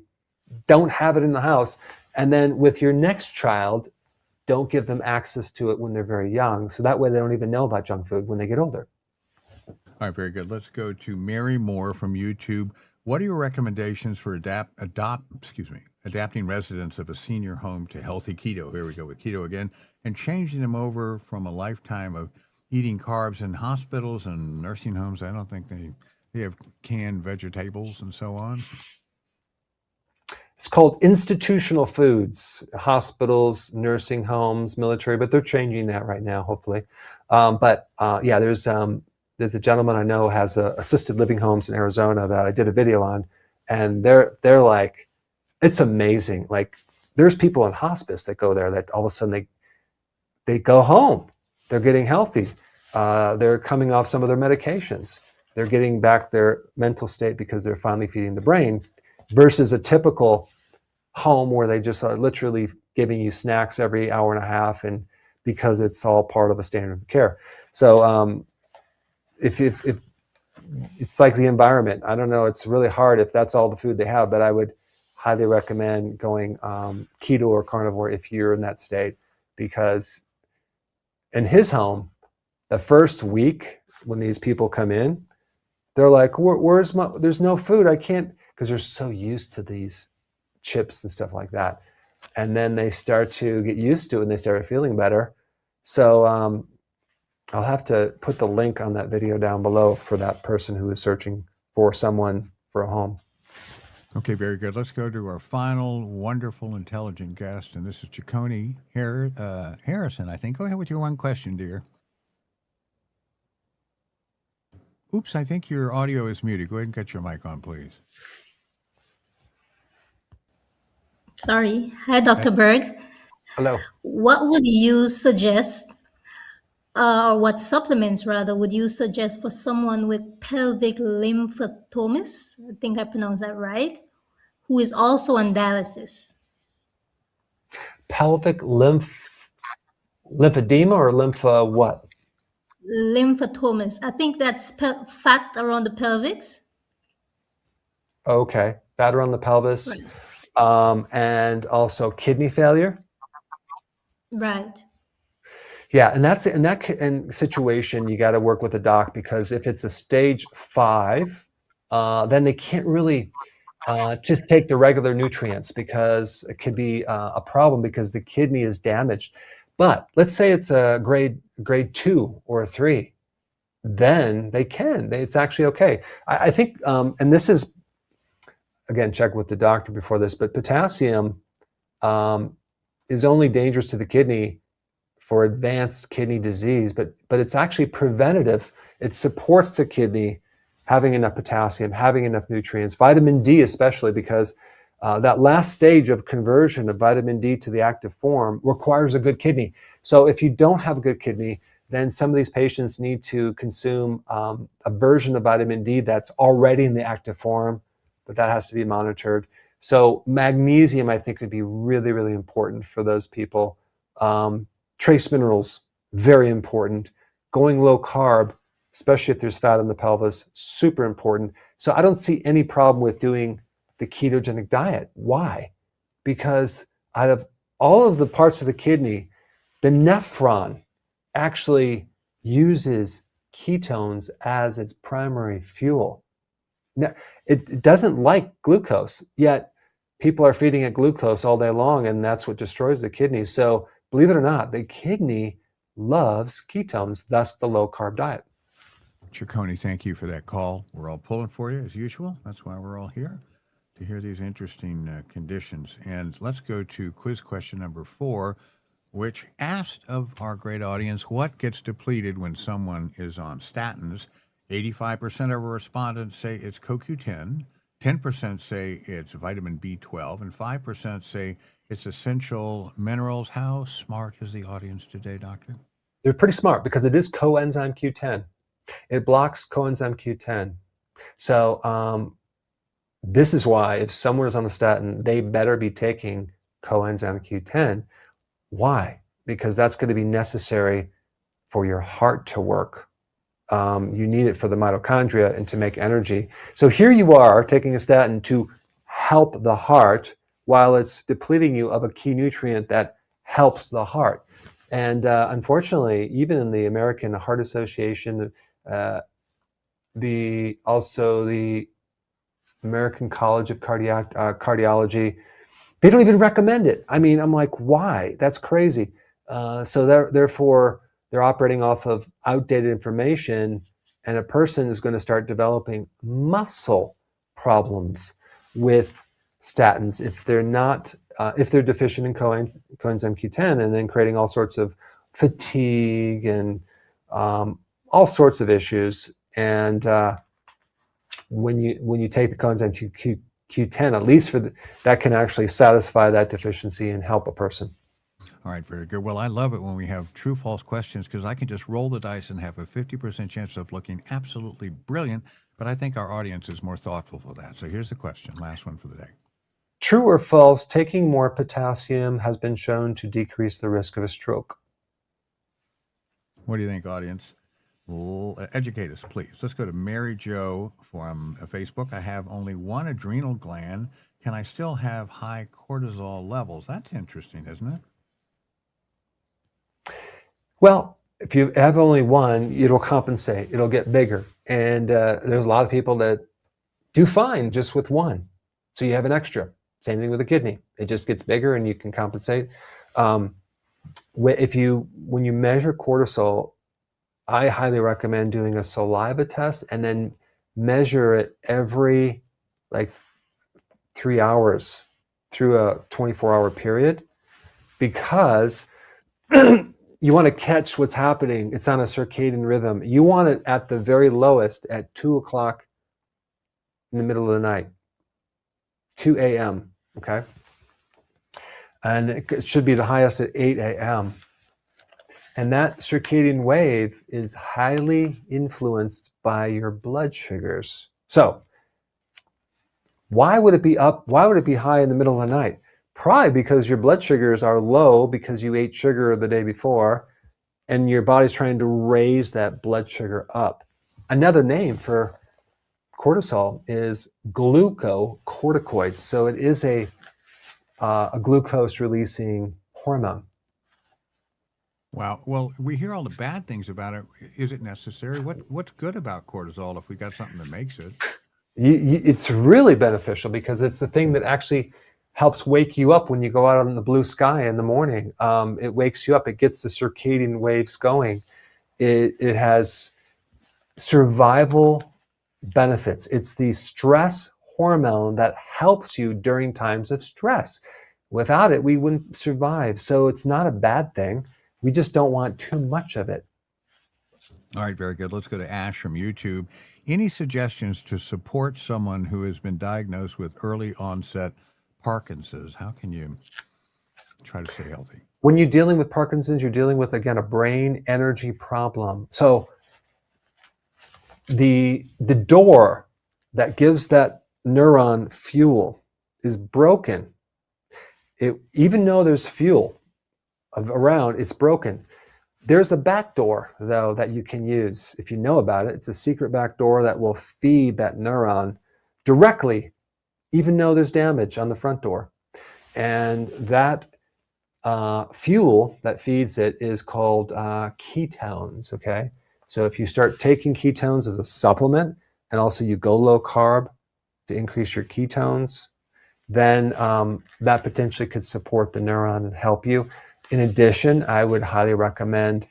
don't have it in the house. And then with your next child, don't give them access to it when they're very young. So that way they don't even know about junk food when they get older. All right, very good. Let's go to Mary Moore from YouTube. What are your recommendations for adapting residents of a senior home to healthy keto? Here we go with keto again, and changing them over from a lifetime of eating carbs in hospitals and nursing homes. I don't think they have canned vegetables and so on. It's called institutional foods, hospitals, nursing homes, military, but they're changing that right now, hopefully. Yeah, there's a gentleman I know has assisted living homes in Arizona that I did a video on, and they're like, it's amazing. Like, there's people in hospice that go there that all of a sudden they go home. They're getting healthy. They're coming off some of their medications. They're getting back their mental state because they're finally feeding the brain, versus a typical home where they just are literally giving you snacks every hour and a half, and because it's all part of a standard of care. So if it's like the environment, I don't know, it's really hard if that's all the food they have, but I would highly recommend going keto or carnivore if you're in that state, because in his home, the first week when these people come in, they're like, there's no food, I can't, because they're so used to these chips and stuff like that. And then they start to get used to it and they start feeling better. So I'll have to put the link on that video down below for that person who is searching for someone for a home. Okay, very good. Let's go to our final wonderful, intelligent guest, and this is Chaconi Harrison, I think. Go ahead with your one question, dear. Oops, I think your audio is muted. Go ahead and get your mic on, please. Sorry. Hi, Dr. Berg. Hello. What would you suggest, or what supplements rather, would you suggest for someone with pelvic lymphatomas? I think I pronounced that right. Who is also on dialysis? Pelvic lymphedema or lympha what? Lymphatomas. I think that's fat around the pelvis. Okay, fat around the pelvis. Right. And also kidney failure. Right. Yeah, and that's in that situation, you got to work with a doc, because if it's a stage 5, then they can't really just take the regular nutrients, because it could be a problem because the kidney is damaged. But let's say it's a grade 2 or 3, then it's actually okay. I think, and this is, again, check with the doctor before this, but potassium is only dangerous to the kidney for advanced kidney disease, but it's actually preventative. It supports the kidney having enough potassium, having enough nutrients, vitamin D especially, because that last stage of conversion of vitamin D to the active form requires a good kidney. So if you don't have a good kidney, then some of these patients need to consume a version of vitamin D that's already in the active form, but that has to be monitored. So magnesium, I think, would be really, really important for those people. Trace minerals, very important. Going low carb, especially if there's fat in the pelvis, super important. So I don't see any problem with doing the ketogenic diet. Why? Because out of all of the parts of the kidney, the nephron actually uses ketones as its primary fuel. Now, it doesn't like glucose, yet people are feeding it glucose all day long, and that's what destroys the kidney. So believe it or not, the kidney loves ketones, thus the low-carb diet. Chaconi, thank you for that call. We're all pulling for you, as usual. That's why we're all here, to hear these interesting conditions. And let's go to quiz question number 4, which asked of our great audience, what gets depleted when someone is on statins? 85% of our respondents say it's CoQ10, 10% say it's vitamin B12, and 5% say it's essential minerals. How smart is the audience today, doctor? They're pretty smart, because it is coenzyme Q10. It blocks coenzyme Q10. So this is why if someone is on the statin, they better be taking coenzyme Q10. Why? Because that's going to be necessary for your heart to work. You need it for the mitochondria and to make energy. So here you are taking a statin to help the heart while it's depleting you of a key nutrient that helps the heart. And unfortunately, even in the American Heart Association, the American College of Cardiology, they don't even recommend it. I mean, I'm like, why? That's crazy. So therefore, they're operating off of outdated information, and a person is going to start developing muscle problems with statins if they're not if they're deficient in coenzyme Q10, and then creating all sorts of fatigue and all sorts of issues. And when you take the coenzyme Q10, at least that can actually satisfy that deficiency and help a person. All right, very good. Well, I love it when we have true-false questions because I can just roll the dice and have a 50% chance of looking absolutely brilliant, but I think our audience is more thoughtful for that. So here's the question, last one for the day. True or false, taking more potassium has been shown to decrease the risk of a stroke? What do you think, audience? Educate us, please. Let's go to Mary Jo from Facebook. I have only one adrenal gland. Can I still have high cortisol levels? That's interesting, isn't it? Well, if you have only one, it'll compensate. It'll get bigger. And there's a lot of people that do fine just with one. So you have an extra. Same thing with a kidney. It just gets bigger and you can compensate. When you measure cortisol, I highly recommend doing a saliva test and then measure it every 3 hours through a 24-hour period, because you want to catch what's happening. It's on a circadian rhythm. You want it at the very lowest at 2 o'clock in the middle of the night, 2 a.m., okay? And it should be the highest at 8 a.m. And that circadian wave is highly influenced by your blood sugars. So why would it be up? Why would it be high in the middle of the night? Probably because your blood sugars are low because you ate sugar the day before and your body's trying to raise that blood sugar up. Another name for cortisol is glucocorticoids. So it is a glucose releasing hormone. Wow. Well, we hear all the bad things about it. Is it necessary? What's good about cortisol if we got something that makes it? It's really beneficial because it's the thing that actually helps wake you up when you go out on the blue sky in the morning. It wakes you up. It gets the circadian waves going. It has survival benefits. It's the stress hormone that helps you during times of stress. Without it, we wouldn't survive. So it's not a bad thing. We just don't want too much of it. All right, very good. Let's go to Ash from YouTube. Any suggestions to support someone who has been diagnosed with early onset Parkinson's? How can you try to stay healthy? When you're dealing with Parkinson's, you're dealing with, again, a brain energy problem. So the door that gives that neuron fuel is broken. Even though there's fuel around, it's broken. There's a back door, though, that you can use. If you know about it, it's a secret back door that will feed that neuron directly, even though there's damage on the front door. And that fuel that feeds it is called ketones, okay? So if you start taking ketones as a supplement, and also you go low carb to increase your ketones, then that potentially could support the neuron and help you. In addition, I would highly recommend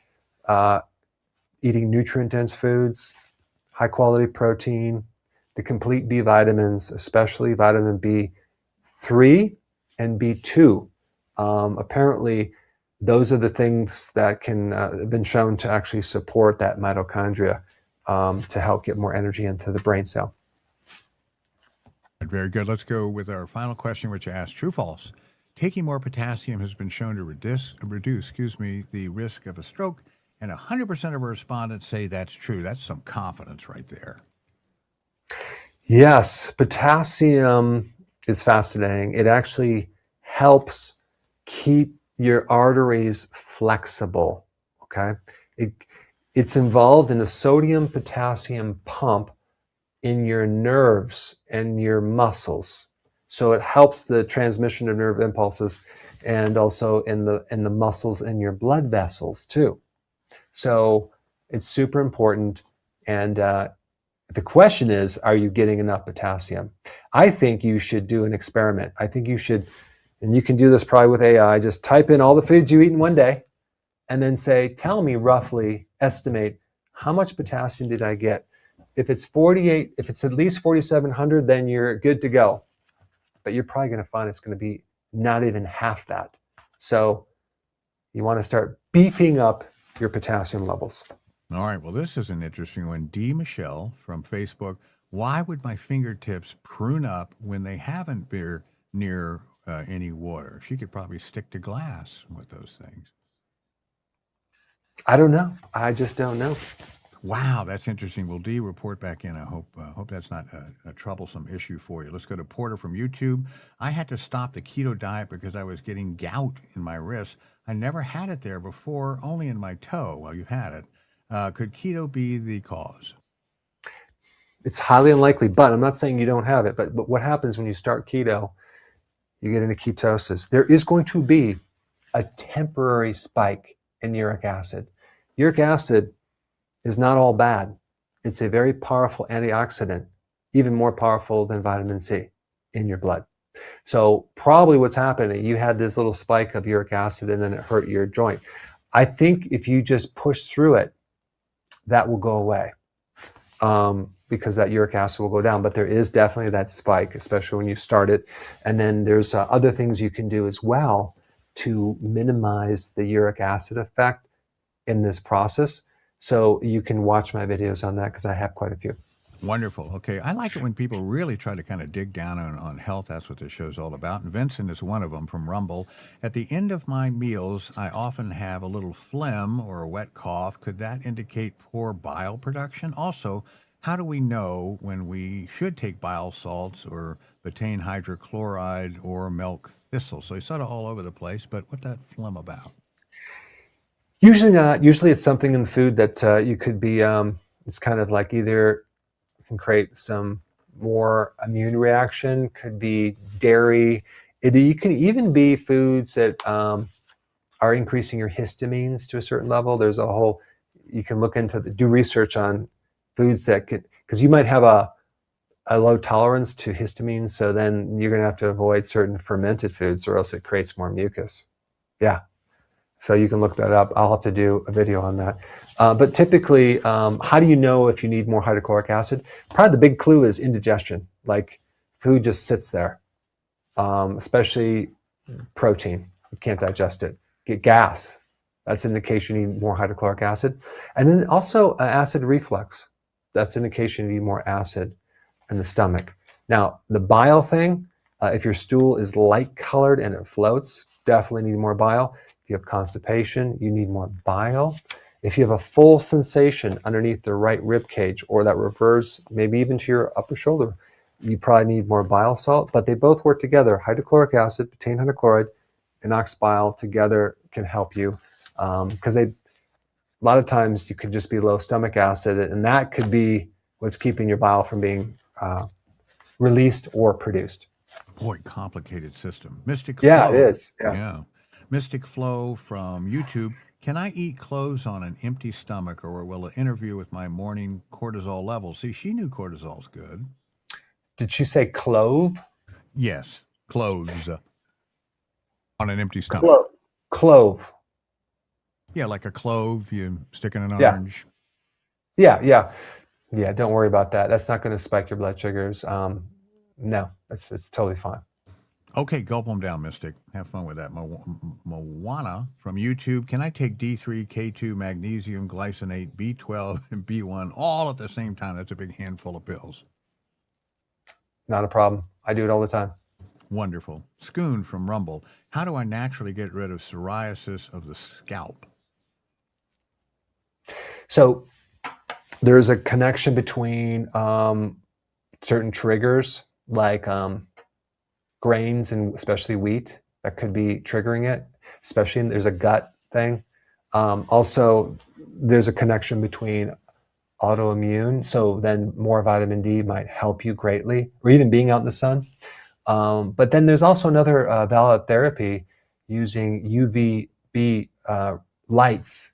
eating nutrient-dense foods, high-quality protein, the complete B vitamins, especially vitamin B3 and B2. Apparently, those are the things that can have been shown to actually support that mitochondria to help get more energy into the brain cell. Very good. Let's go with our final question, which I asked true false. Taking more potassium has been shown to reduce the risk of a stroke, and 100% of our respondents say that's true. That's some confidence right there. Yes, potassium is fascinating. It actually helps keep your arteries flexible, okay? It's involved in the sodium-potassium pump in your nerves and your muscles. So it helps the transmission of nerve impulses and also in the muscles in your blood vessels too. So it's super important. And the question is, are you getting enough potassium? I think you should do an experiment. I think you should, and you can do this probably with AI, just type in all the foods you eat in one day and then say, tell me roughly, estimate how much potassium did I get? If it's 48, if it's at least 4,700, then you're good to go. But you're probably going to find it's going to be not even half that. So you want to start beefing up your potassium levels. All right. Well, this is an interesting one. D. Michelle from Facebook. Why would my fingertips prune up when they haven't been near any water? She could probably stick to glass with those things. I don't know. I just don't know. Wow, that's interesting. Well, Dee, report back in. I hope that's not a troublesome issue for you. Let's go to Porter from YouTube. I had to stop the keto diet because I was getting gout in my wrist. I never had it there before, only in my toe. Well, you had it. Could keto be the cause? It's highly unlikely, but I'm not saying you don't have it. But what happens when you start keto, you get into ketosis. There is going to be a temporary spike in uric acid. Uric acid is not all bad. It's a very powerful antioxidant, even more powerful than vitamin C in your blood. So probably what's happening, you had this little spike of uric acid and then it hurt your joint. I think if you just push through it, that will go away because that uric acid will go down. But there is definitely that spike, especially when you start it. And then there's other things you can do as well to minimize the uric acid effect in this process. So you can watch my videos on that because I have quite a few. Wonderful. Okay. I like it when people really try to kind of dig down on health. That's what this show's all about. And Vincent is one of them from Rumble. At the end of my meals, I often have a little phlegm or a wet cough. Could that indicate poor bile production? Also, how do we know when we should take bile salts or betaine hydrochloride or milk thistle? So he's sort of all over the place, but what's that phlegm about? Usually not. Usually it's something in the food that you could be, it's kind of like either can create some more immune reaction, could be dairy. It can even be foods that are increasing your histamines to a certain level. There's a whole, you can look into, do research on foods that could, because you might have a low tolerance to histamine, so then you're going to have to avoid certain fermented foods or else it creates more mucus. Yeah. So you can look that up. I'll have to do a video on that. But typically, how do you know if you need more hydrochloric acid? Probably the big clue is indigestion. Like food just sits there, especially protein. You can't digest it. Get gas. That's an indication you need more hydrochloric acid. And then also acid reflux. That's an indication you need more acid in the stomach. Now, the bile thing, if your stool is light colored and it floats, definitely need more bile. If you have constipation, you need more bile. If you have a full sensation underneath the right rib cage or that refers maybe even to your upper shoulder, you probably need more bile salt, but they both work together. Hydrochloric acid, betaine hydrochloride, and ox bile together can help you because a lot of times you could just be low stomach acid and that could be what's keeping your bile from being released or produced. Boy, complicated system. Mystic Yeah, Flow. it is. Yeah. Mystic Flow from YouTube. Can I eat cloves on an empty stomach or will it interfere with my morning cortisol levels? See, she knew cortisol's good. Did she say clove? Yes, cloves on an empty stomach. Clove. Yeah, like a clove, you stick in an Yeah. orange. Yeah. Don't worry about that. That's not going to spike your blood sugars. No, it's totally fine. Okay, gulp them down, Mystic. Have fun with that. Moana from YouTube. Can I take D3, K2, magnesium, glycinate, B12, and B1 all at the same time? That's a big handful of pills. Not a problem. I do it all the time. Wonderful. Scoon from Rumble. How do I naturally get rid of psoriasis of the scalp? So there's a connection between certain triggers like grains and especially wheat that could be triggering it, especially there's a gut thing. Also, there's a connection between autoimmune. So then more vitamin D might help you greatly, or even being out in the sun. But then there's also another valid therapy using UVB lights.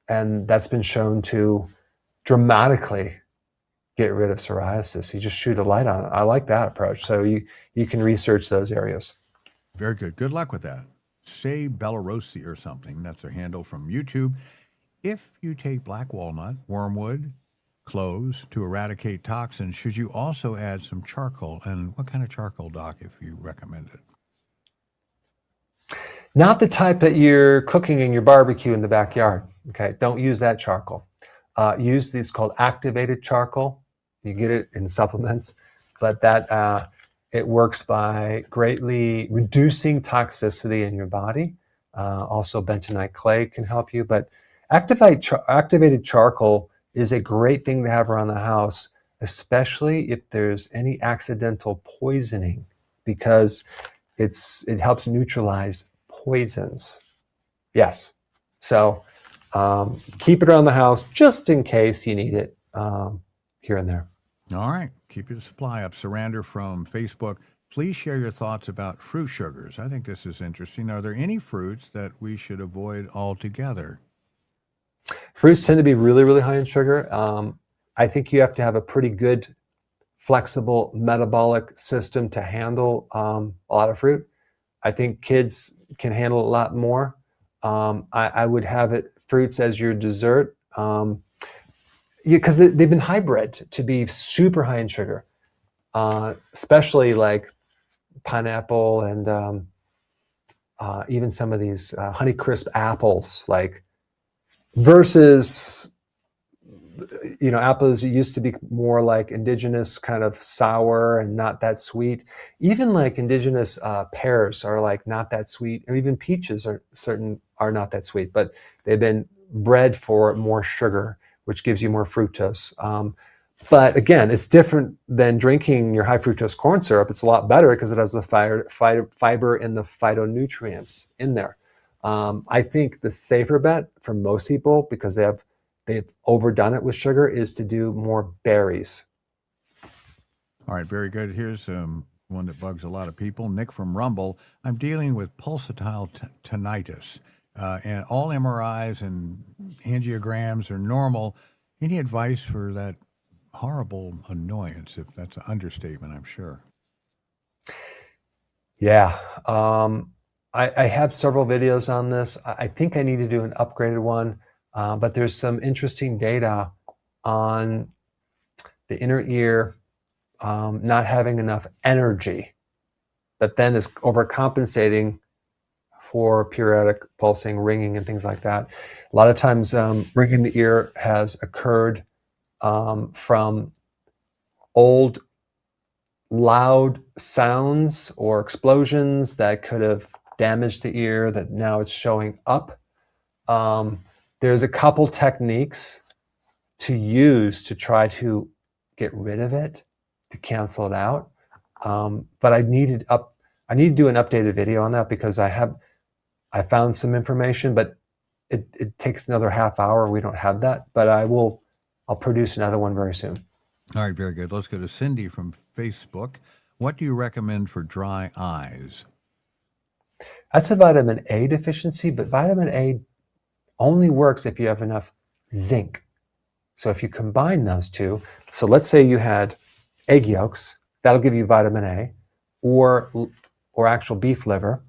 And that's been shown to dramatically get rid of psoriasis. You just shoot a light on it. I like that approach. So you can research those areas. Very good. Good luck with that. Say Belarosi or something. That's their handle from YouTube. If you take black walnut, wormwood, cloves to eradicate toxins, should you also add some charcoal? And what kind of charcoal, Doc, if you recommend it? Not the type that you're cooking in your barbecue in the backyard. Okay, don't use that charcoal. Use these called activated charcoal. You get it in supplements, but that it works by greatly reducing toxicity in your body. Also, bentonite clay can help you, but activated charcoal is a great thing to have around the house, especially if there's any accidental poisoning, because it helps neutralize poisons. Yes. So keep it around the house just in case you need it here and there. All right. Keep your supply up. Sarander from Facebook. Please share your thoughts about fruit sugars. I think this is interesting. Are there any fruits that we should avoid altogether? Fruits tend to be really, really high in sugar. I think you have to have a pretty good, flexible metabolic system to handle a lot of fruit. I think kids can handle a lot more. I would have fruits as your dessert, because they've been hybrid to be super high in sugar, especially like pineapple and even some of these Honeycrisp apples, like versus apples used to be more like indigenous kind of sour and not that sweet. Even like indigenous pears are like not that sweet, or even peaches are not that sweet, but they've been bred for more sugar, which gives you more fructose. But again, it's different than drinking your high fructose corn syrup. It's a lot better because it has the fiber and the phytonutrients in there. I think the safer bet for most people, because they've overdone it with sugar, is to do more berries. All right, very good. Here's one that bugs a lot of people. Nick from Rumble. I'm dealing with pulsatile tinnitus, and all MRIs and angiograms are normal. Any advice for that horrible annoyance? If that's an understatement, I'm sure. Yeah. I have several videos on this. I think I need to do an upgraded one. But there's some interesting data on the inner ear not having enough energy that then is overcompensating for periodic pulsing, ringing, and things like that. A lot of times ringing in the ear has occurred from old loud sounds or explosions that could have damaged the ear, that now it's showing up. There's a couple techniques to use to try to get rid of it, to cancel it out. But I need to do an updated video on that, because I found some information, but it takes another half hour. We don't have that, but I'll produce another one very soon. All right, very good. Let's go to Cindy from Facebook. What do you recommend for dry eyes? That's a vitamin A deficiency, but vitamin A only works if you have enough zinc. So if you combine those two, so let's say you had egg yolks, that'll give you vitamin A, or actual beef liver,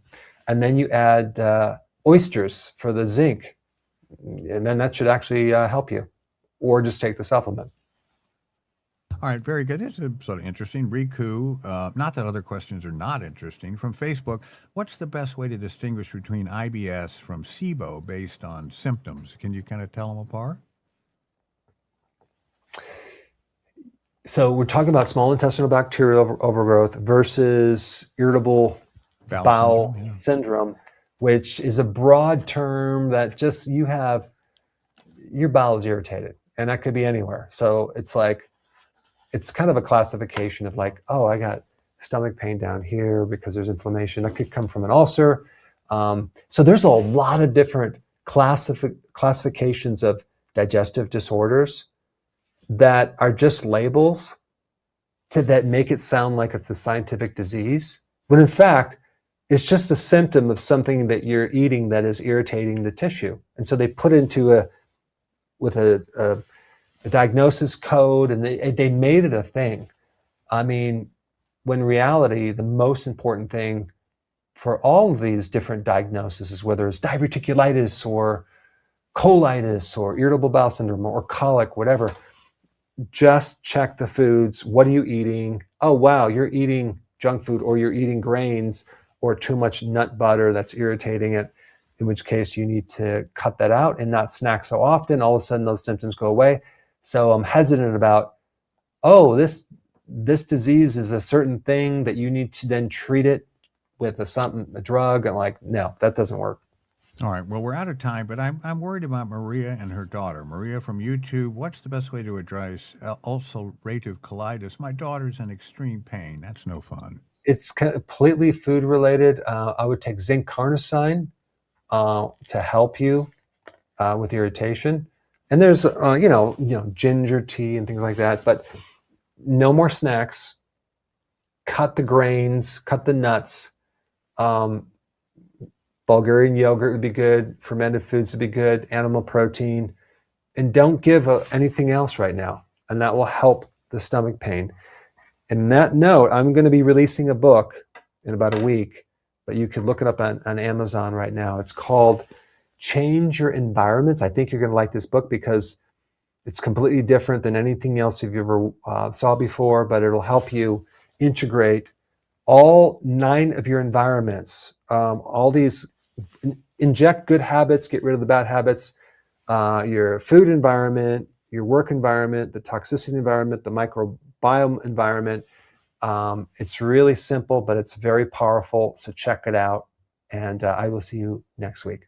and then you add oysters for the zinc, and then that should actually help you, or just take the supplement. All right, very good. This is sort of interesting. Riku, not that other questions are not interesting, from Facebook. What's the best way to distinguish between IBS from SIBO based on symptoms? Can you kind of tell them apart? So we're talking about small intestinal bacterial overgrowth versus irritable bowel syndrome, which is a broad term that just your bowel is irritated, and that could be anywhere. So it's kind of a classification of like, oh, I got stomach pain down here because there's inflammation. That could come from an ulcer. So there's a lot of different classifications of digestive disorders that are just labels that make it sound like it's a scientific disease, when in fact, it's just a symptom of something that you're eating that is irritating the tissue. And so they put into a diagnosis code, and they made it a thing. I mean, when in reality, the most important thing for all of these different diagnoses, whether it's diverticulitis or colitis or irritable bowel syndrome or colic, whatever, just check the foods. What are you eating? Oh, wow, you're eating junk food, or you're eating grains, or too much nut butter that's irritating it, in which case you need to cut that out and not snack so often. All of a sudden those symptoms go away. So I'm hesitant about, oh, this disease is a certain thing that you need to then treat it with a drug. And like, no, that doesn't work. All right. Well, we're out of time, but I'm worried about Maria and her daughter. Maria from YouTube, what's the best way to address ulcerative colitis? My daughter's in extreme pain. That's no fun. It's completely food related. I would take zinc carnosine to help you with irritation. And there's, ginger tea and things like that, but no more snacks. Cut the grains, cut the nuts. Bulgarian yogurt would be good. Fermented foods would be good. Animal protein. And don't give anything else right now. And that will help the stomach pain. And that note, I'm going to be releasing a book in about a week, but you can look it up on Amazon right now. It's called Change Your Environments. I think you're going to like this book because it's completely different than anything else you've ever saw before, but it'll help you integrate all 9 of your environments, all these, inject good habits, get rid of the bad habits, your food environment, your work environment, the toxicity environment, the microbiome environment. It's really simple, but it's very powerful. So check it out. And I will see you next week.